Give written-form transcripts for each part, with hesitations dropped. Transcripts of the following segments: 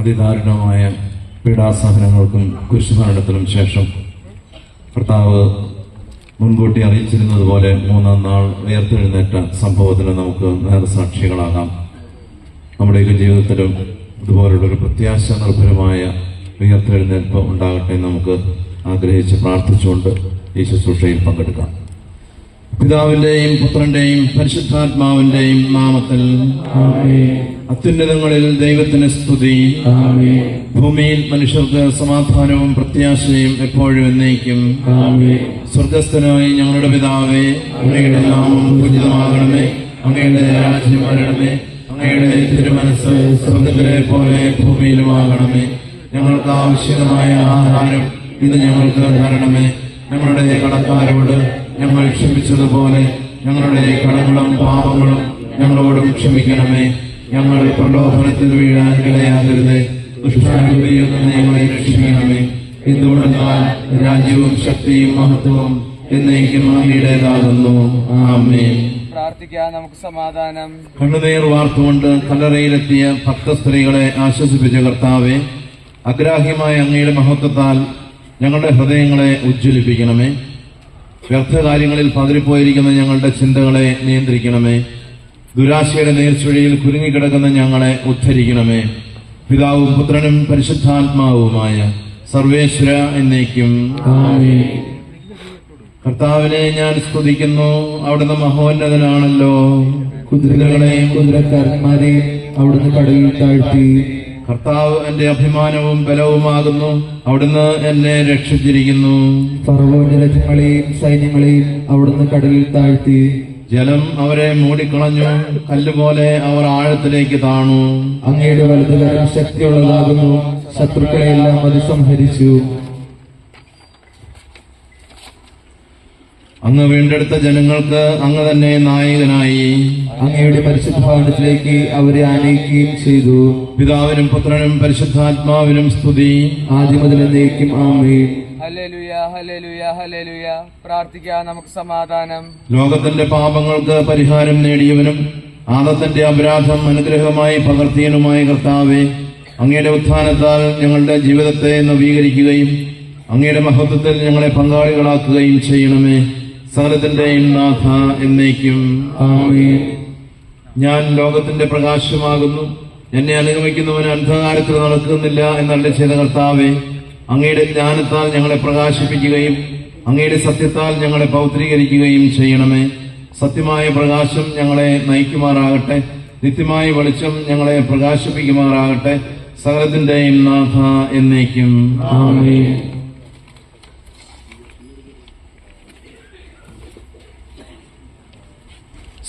അതിദാരുണമായ പീഡാസഹനങ്ങൾക്കും കുരിശുമരണത്തിനും ശേഷം കർത്താവ് മുൻകൂട്ടി അറിയിച്ചിരുന്നതുപോലെ മൂന്നാം നാൾ ഉയർത്തെഴുന്നേറ്റ സംഭവത്തിന് നമുക്ക് നേർസാക്ഷികളാകാം. നമ്മുടെയൊക്കെ ജീവിതത്തിലും ഇതുപോലുള്ളൊരു പ്രത്യാശ നിർഭരമായ ഉയർത്തെഴുന്നേൽപ്പ് ഉണ്ടാകട്ടെ നമുക്ക് ആഗ്രഹിച്ച് പ്രാർത്ഥിച്ചുകൊണ്ട് ഈ ശുശ്രൂഷയിൽ പങ്കെടുക്കാം. പിതാവിന്റെയും പുത്രന്റെയും പരിശുദ്ധാത്മാവിന്റെയും നാമത്തിൽ അത്യുന്നതങ്ങളിൽ ദൈവത്തിന് സ്തുതി. ഭൂമിയിൽ മനുഷ്യർക്ക് സമാധാനവും പ്രത്യാശയും എപ്പോഴും എന്നേക്കും. സ്വർഗസ്ഥനായി ഞങ്ങളുടെ പിതാവേ, അങ്ങയുടെ നാമം പൂജിതമാകണമേ, അങ്ങയുടെ രാജ്യം വരണമേ, അങ്ങയുടെ തിരുമനസ്സ് സ്വർഗത്തിലെ പോലെ ഭൂമിയിലുമാകണമേ. ഞങ്ങൾക്ക് ആവശ്യമായ ആഹാരം ഇന്ന് ഞങ്ങൾക്ക് തരണമേ. ഞങ്ങളുടെ കടക്കാരോട് ഞങ്ങൾ ക്ഷമിച്ചതുപോലെ ഞങ്ങളുടെ കടങ്ങളും പാപങ്ങളും ഞങ്ങളോടും ക്ഷമിക്കണമേ. ഞങ്ങൾ പ്രലോഭനത്തിൽ വീഴാൻ ഇടയാകരുതേ, ദുഷ്ടാരൂപിയിൽ നിന്ന് ഞങ്ങളെ രക്ഷിക്കണമേ. എന്തുകൊണ്ടെന്നാൽ രാജ്യവും ശക്തിയും മഹത്വവും എന്നേക്കും അങ്ങയുടേതാകുന്നു. ആമേൻ. പ്രാർത്ഥിക്കാം, നമുക്ക് സമാധാനം. കണ്ണുനീർ വാർത്തുകൊണ്ട് കല്ലറയിലെത്തിയ ഭക്തസ്ത്രീകളെ ആശ്വസിപ്പിച്ച കർത്താവെ, അഗ്രാഹ്യമായ അങ്ങയുടെ മഹത്വത്താൽ ഞങ്ങളുടെ ഹൃദയങ്ങളെ ഉജ്ജ്വലിപ്പിക്കണമേ. വ്യർത്ഥകാര്യങ്ങളിൽ പതറിപ്പോയിരിക്കുന്ന ഞങ്ങളുടെ ചിന്തകളെ നിയന്ത്രിക്കണമേ. ദുരാശയുടെ നേർച്ചുഴിയിൽ കുരുങ്ങിക്കിടക്കുന്ന ഞങ്ങളെ ഉദ്ധരിക്കണമേ. പിതാവും പുത്രനും പരിശുദ്ധാത്മാവുമായ സർവേശ്വര എന്നേക്കും. കർത്താവിനെ ഞാൻ സ്തുതിക്കുന്നു, അവിടുന്ന് മഹോന്നതനാണല്ലോ. കുതിരകളെയും കുതിരക്കാരന്മാരെയും അവിടുന്ന് കടലിൽ താഴ്ത്തി. കർത്താവ് എന്റെ അഭിമാനവും ബലവുമാകുന്നു, അവിടുന്ന് എന്നെ രക്ഷിച്ചിരിക്കുന്നു. ഫറവോന്റെ രഥങ്ങളെയും സൈന്യങ്ങളെയും അവിടുന്ന് കടലിൽ താഴ്ത്തി. ജലം അവരെ മൂടിക്കളഞ്ഞു, കല്ലുപോലെ അവർ ആഴത്തിലേക്ക് താണു. അങ്ങയുടെ വലതുകരം ശക്തിയുള്ളതാകുന്നു, ശത്രുക്കളെയെല്ലാം അത് സംഹരിച്ചു. അങ്ങ് വീണ്ടെടുത്ത ജനങ്ങൾക്ക് അങ്ങ് തന്നെ നായകനായി. അങ്ങയുടെ പരിശുദ്ധ ഭവനത്തിലേക്ക് അവരെ ആനയിക്കുകയും ചെയ്തു. പിതാവിനും പുത്രനും പരിശുദ്ധാത്മാവിനും സ്തുതി, ആദ്യം മുതൽ എന്നേക്കും. ആമേൻ. Hallelujah, hallelujah, hallelujah. പ്രാർത്ഥിക്കാം, നമുക്ക് സമാധാനം. ലോകത്തിന്റെ പാപങ്ങൾക്ക് പരിഹാരം നേടിയവനും ആദത്തിന്റെ അപരാധം അനുഗ്രഹമായി പകർത്തിയനുമായ കർത്താവെ, അങ്ങയുടെ ഉത്ഥാനത്താൽ ഞങ്ങളുടെ ജീവിതത്തെ നവീകരിക്കുകയും അങ്ങയുടെ മഹത്വത്തിൽ ഞങ്ങളെ പങ്കാളികളാക്കുകയും ചെയ്യണമേ. സകലത്തിന്റെയും നാഥ എന്നേക്കും. ആമേൻ. ഞാൻ ലോകത്തിന്റെ പ്രകാശമാകുന്നു, എന്നെ അനുഗമിക്കുന്നവന് അന്ധകാരത്തിൽ നടക്കുന്നില്ല എന്നല്ല ചെയ്ത കർത്താവെ, അങ്ങയുടെ ജ്ഞാനത്താൽ ഞങ്ങളെ പ്രകാശിപ്പിക്കുകയും അങ്ങയുടെ സത്യത്താൽ ഞങ്ങളെ പൗത്രീകരിക്കുകയും ചെയ്യണമേ. സത്യമായ പ്രകാശം ഞങ്ങളെ നയിക്കുമാറാകട്ടെ, നിത്യമായ വെളിച്ചം ഞങ്ങളെ പ്രകാശിപ്പിക്കുമാറാകട്ടെ. സകലത്തിന്റെയും നാഥ എന്നേക്കും. ആമേൻ.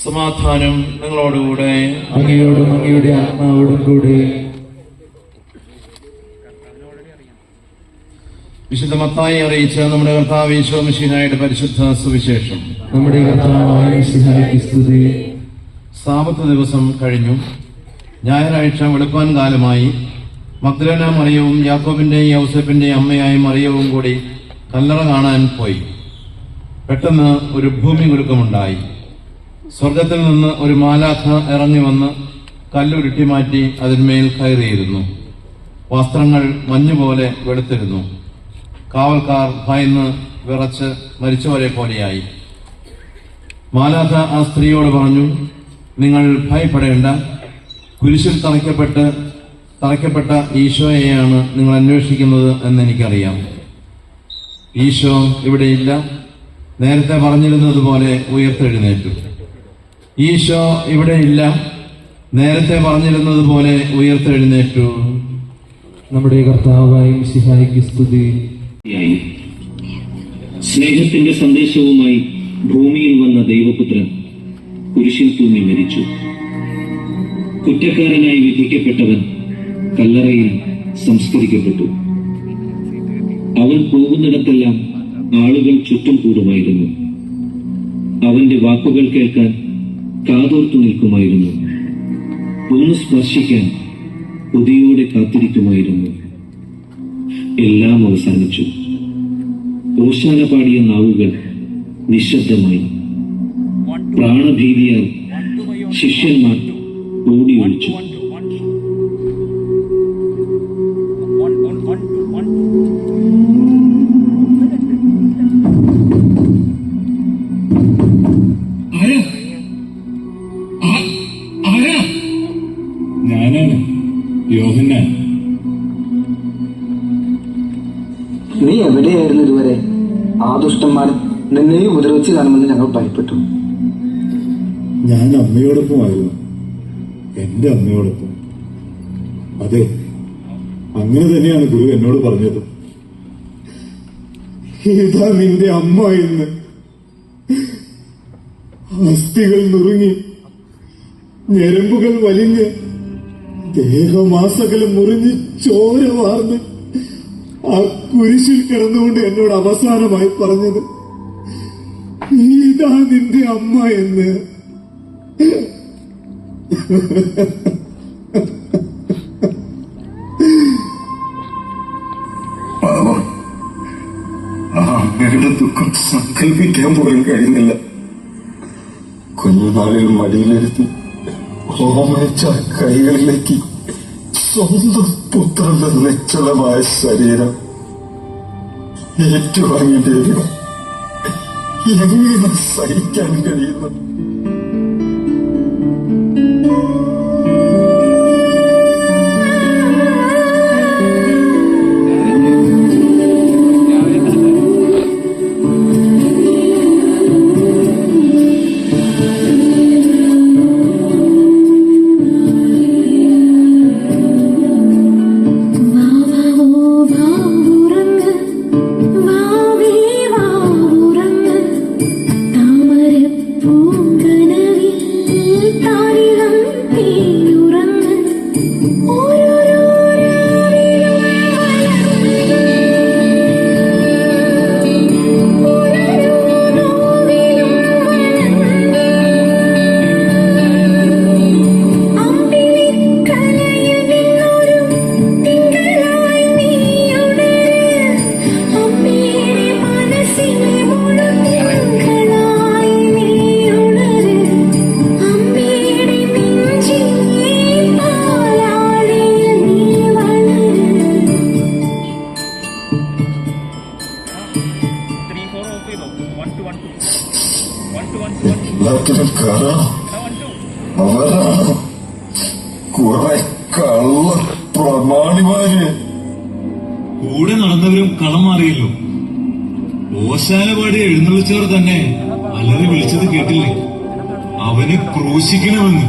സമാധാനം നിങ്ങളോടുകൂടെ. അങ്ങയോടും അങ്ങയുടെ ആത്മാവോടും കൂടെ. വിശുദ്ധ മത്തായി അറിയിച്ച നമ്മുടെ കർത്താവ് ഈശോ മിശിഹായുടെ പരിശുദ്ധ സുവിശേഷം. നമ്മുടെ കർത്താവായ മിശിഹായ്ക്ക് സ്തുതി. സാബത്ത് ദിവസം കഴിഞ്ഞു. ഞായറാഴ്ച വെളുപ്പാൻ കാലമായി മഗ്ദലേന മറിയവും യാക്കോബിന്റെയും യൗസേപ്പിന്റെയും അമ്മയായ മറിയവും കൂടി കല്ലറ കാണാൻ പോയി. പെട്ടെന്ന് ഒരു ഭൂമി കുലുക്കമുണ്ടായി. സ്വർഗത്തിൽ നിന്ന് ഒരു മാലാഖ ഇറങ്ങി വന്ന് കല്ലുരുട്ടി മാറ്റി അതിന്മേൽ കയറിയിരുന്നു. വസ്ത്രങ്ങൾ മഞ്ഞുപോലെ വെളുത്തിരുന്നു. കാവൽക്കാർ ഭയന്ന് വിറച്ച് മരിച്ചവരെ പോലെയായി. മാലാഖ ആ സ്ത്രീയോട് പറഞ്ഞു, നിങ്ങൾ ഭയപ്പെടേണ്ട. കുരിശിൽ തറയ്ക്കപ്പെട്ട ഈശോയെയാണ് നിങ്ങൾ അന്വേഷിക്കുന്നത് എന്നെനിക്കറിയാം. ഈശോ ഇവിടെയില്ല, നേരത്തെ പറഞ്ഞിരുന്നതുപോലെ ഉയർത്തെഴുന്നേറ്റു. ഈശോ ഇവിടെയില്ല, നേരത്തെ പറഞ്ഞിരുന്നതുപോലെ ഉയർത്തെഴുന്നേറ്റു. നമ്മുടെ കർത്താവായ മിശിഹായ്ക്ക് സ്തുതി. സ്നേഹത്തിന്റെ സന്ദേശവുമായി ഭൂമിയിൽ വന്ന ദൈവപുത്രൻ കുരിശിൽ തൂങ്ങി മരിച്ചു. കുറ്റക്കാരനായി വിധിക്കപ്പെട്ടവൻ കല്ലറയിൽ സംസ്കരിക്കപ്പെട്ടു. അവൻ പോകുന്നിടത്തെല്ലാം ആളുകൾ ചുറ്റും കൂടുമായിരുന്നു. അവന്റെ വാക്കുകൾ കേൾക്കാൻ കാതോർത്തു നിൽക്കുമായിരുന്നു. ഒന്ന് സ്പർശിക്കാൻ കൊതിയോടെ കാത്തിരിക്കുമായിരുന്നു. എല്ലാം അവസാനിച്ചു. ഓശാന പാടിയ നാവുകൾ നിശബ്ദമായി. പ്രാണഭീതിയാൽ ശിഷ്യന്മാർ ഓടിയൊളിച്ചു. ദുഷ്ടന്മാർ നിന്നെയും ഉപദ്രവിച്ച് കാണുമെന്ന് ഞങ്ങൾ ഭയപ്പെട്ടു. ഞാൻ അമ്മയോടൊപ്പമായിരുന്നു, എന്റെ അമ്മയോടൊപ്പം. അതെ, അങ്ങനെ തന്നെയാണ് ഗുരു എന്നോട് പറഞ്ഞത്. ഇതാ നിന്റെ അമ്മ എന്ന്. അസ്ഥികൾ നുറുങ്ങി, ഞരമ്പുകൾ വലിഞ്ഞ്, ദേഹമാസകലം മുറിഞ്ഞ്, ചോര വാർന്ന് ആ കുരിശിൽ കിടന്നുകൊണ്ട് എന്നോട് അവസാനമായി പറഞ്ഞത് ഇതാ നിന്റെ അമ്മ എന്ന്. അമ്മയുടെ ദുഃഖം സങ്കല്പിക്കാൻ പോലും കഴിയുന്നില്ല. കുഞ്ഞുനാളിൽ മടിയിലിരുത്തി ഓമനിച്ച കൈകളിലേക്ക് സ്വന്തം പുത്രന്റെ നിശ്ചലമായ ശരീരം ഏറ്റുവാങ്ങേണ്ടി വരിക എങ്ങനെ സഹിക്കാൻ കഴിയുന്നു? എല്ലാത്തിനും കാരണം അവരാണ്. കുറെ കള്ള പ്രമാണിമാര്. കൂടെ നടന്നവരും കളം മാറിയല്ലോ. ഓശാനപാടി എഴുന്നള്ളിച്ചവർ തന്നെ അലറി വിളിച്ചത് കേട്ടില്ലേ? അവനെ ക്രൂശിക്കണമെന്ന്.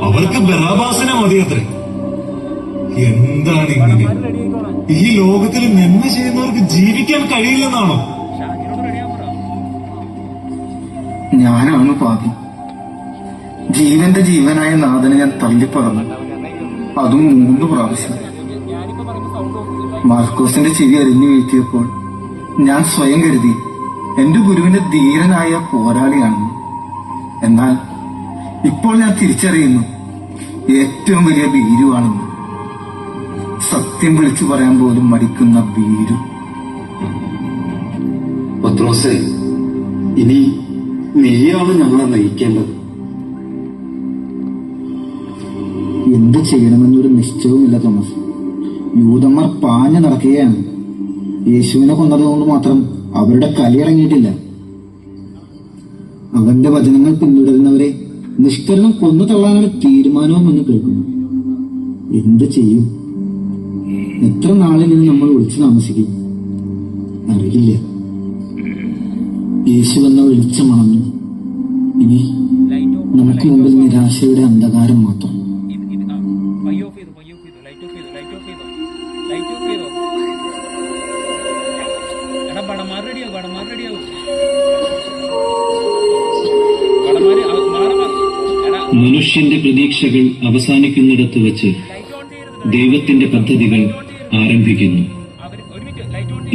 അവർക്ക് ബറാബാസിനെ മതിയത്രേ. എന്താണ് ഇങ്ങനെ? ഈ ലോകത്തിൽ നന്മ ചെയ്യുന്നവർക്ക് ജീവിക്കാൻ കഴിയില്ലെന്നാണോ? ഞാനാണ് പാപി. ജീവന്റെ ജീവനായ നാഥനെ ഞാൻ തള്ളിപ്പറഞ്ഞു, അതും 3 പ്രാവശ്യം. മാർക്കോസിന്റെ ചെവി അരിഞ്ഞു വീഴ്ത്തിയപ്പോൾ ഞാൻ സ്വയം കരുതി എന്റെ ഗുരുവിന്റെ ധീരനായ പോരാളിയാണെന്ന്. എന്നാൽ ഇപ്പോൾ ഞാൻ തിരിച്ചറിയുന്നു ഏറ്റവും വലിയ ഭീരുവാണെന്ന്. സത്യം വിളിച്ചു പറയാൻ പോലും മടിക്കുന്ന ഭീരു. പത്രോസേ, ഇനി നീയാണ് ഞങ്ങളെ നയിക്കേണ്ടത്. എന്ത് ചെയ്യണമെന്നൊരു നിശ്ചയവുമില്ല തോമസ്. യൂതന്മാർ പാഞ്ഞു നടക്കുകയാണ്. യേശുവിനെ കൊന്നതുകൊണ്ട് മാത്രം അവരുടെ കലിയിറങ്ങിയിട്ടില്ല. അവന്റെ വചനങ്ങൾ പിന്തുടരുന്നവരെ നിഷ്കരണം കൊന്നു തള്ളാനാണ് തീരുമാനവും എന്ന് കേൾക്കുന്നു. എന്ത് ചെയ്യും? എത്ര നാളിൽ നിന്ന് നമ്മൾ ഒളിച്ചു താമസിക്കും? അറിയില്ല. യേശു എന്ന വെളിച്ചമണഞ്ഞു. ഇനി നമുക്ക് മുമ്പിൽ നിരാശയുടെ അന്ധകാരം മാത്രം. മനുഷ്യന്റെ പ്രതീക്ഷകൾ അവസാനിക്കുന്നിടത്ത് വച്ച് ദൈവത്തിന്റെ പദ്ധതികൾ ആരംഭിക്കുന്നു.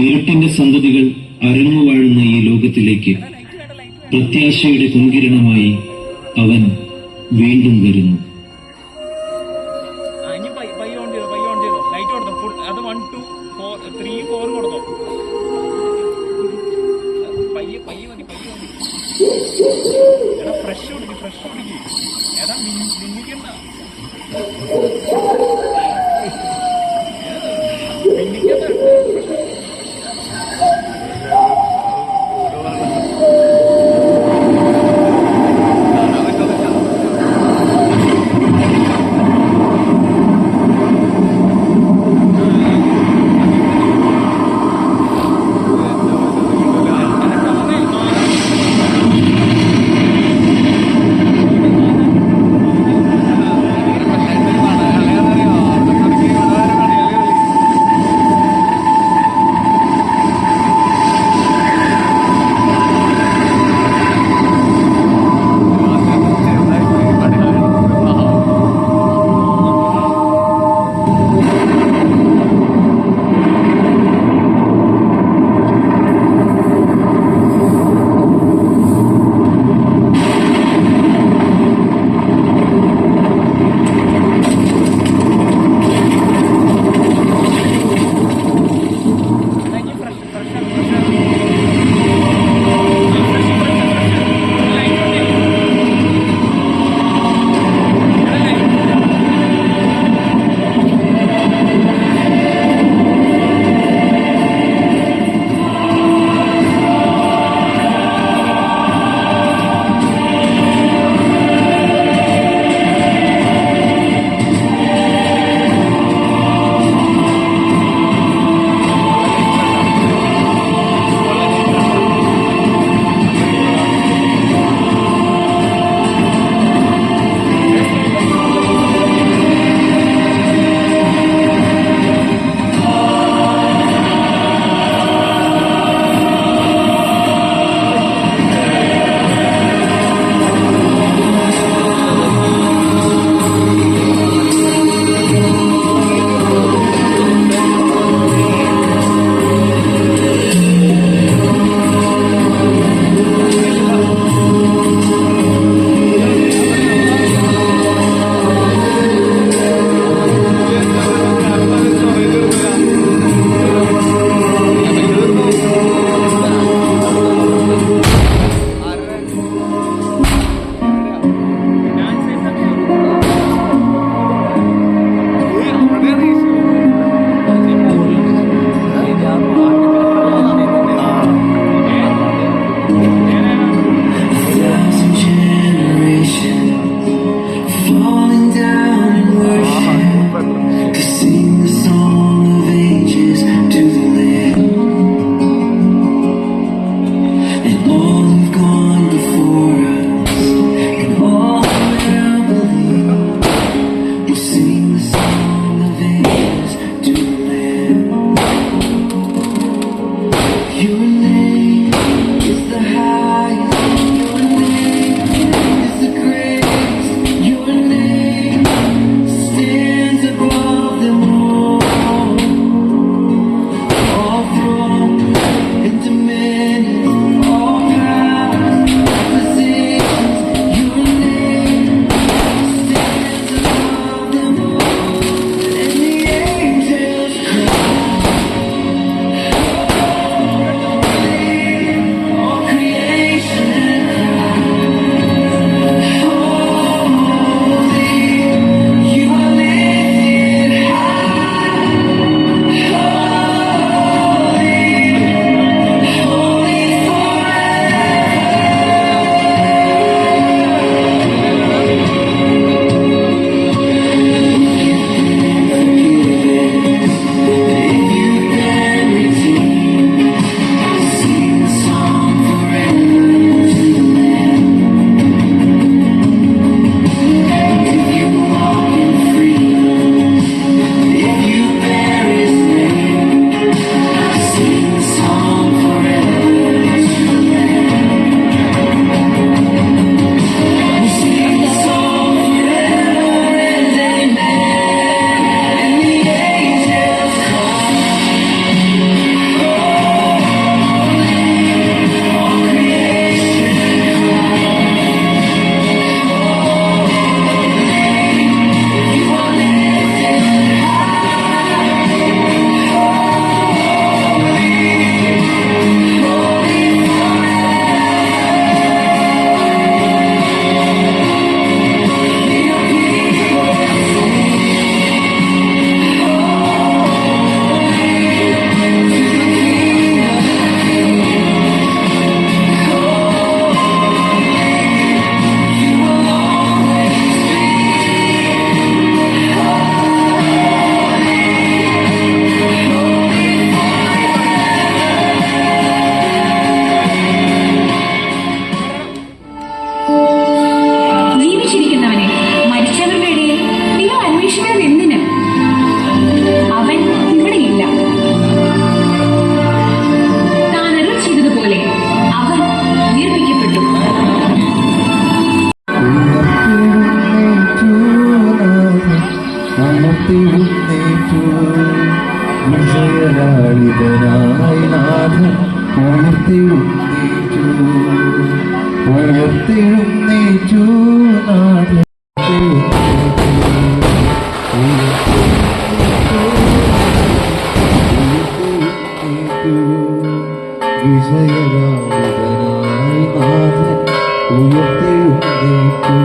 ഇരുട്ടിന്റെ സന്തതികൾ അരങ്ങുവാഴുന്ന ഈ ലോകത്തിലേക്ക് പ്രത്യാശയുടെ കുങ്കിരണമായി അവൻ വീണ്ടും വരുന്നു. ഉയർത്തെഴുന്നേറ്റു വിജയലാളിതനായി നാഥൻ ഉയർത്തെഴുന്നേറ്റു ഉയർത്തെഴുന്നേറ്റു നാഥൻ വിജയലാളിതനായി നാഥൻ ഉയർത്തെഴുന്നേറ്റു